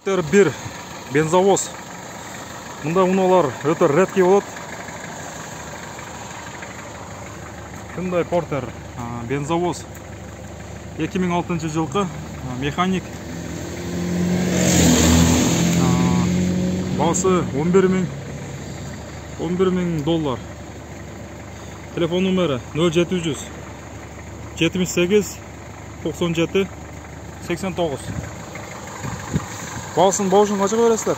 Bir бензовоз. Мында уналар өтө редкий болот. Hyundai Porter бензовоз 2006 жылкы механик. Басы 11 000 доллар. Телефон номері 0700 78 97 89. Балсын баушын қаншаға бересіздер?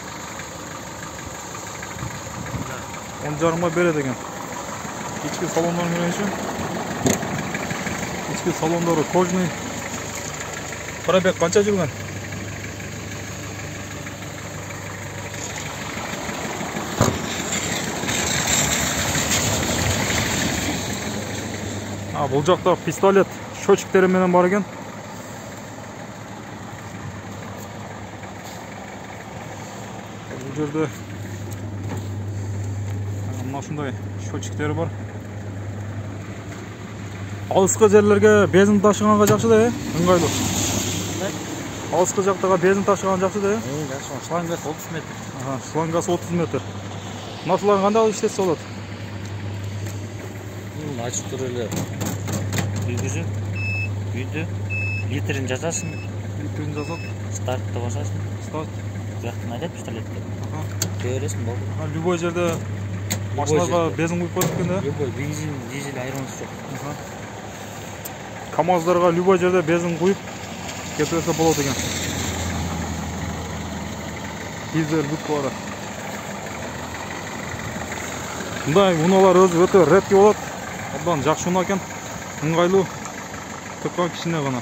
10,5-ға береді екен. İçki salonlarına görüşün. İçki salonları kojный. Пробег қанша жүрген? Бұл жақта пистолет счетчиктерімен бар екен. Бұл жерде мынашындай счетчиктері бар. Алысқы жерлерге бензин ташығанға жақсы да, ыңғайлы. Алысқы жақтаға бензин ташыған жақсы да? Жақсы, шлангасы 30 метр. Шлангасы 30 метр. Мына шланг қандай іштесі болады? Açık duruyla үйгізіп, үйді литрін жазасың. Литрін жазат. Стартты басасың. Старт. Құяқтың айдап пистолетті. Көресің болды. Любой жерде машинаға бензин құйып қойып екен да? Любой, бензин, дизель айырмасы жоқ. КамАЗдарға любой жерде бензин құйып кетірсе болады екен. Дизель будкалары. Мұндай уналар өзі өте редкий болады. Абдан жақсы уна екен. Ыңғайлы, тыққан кішіне ғана.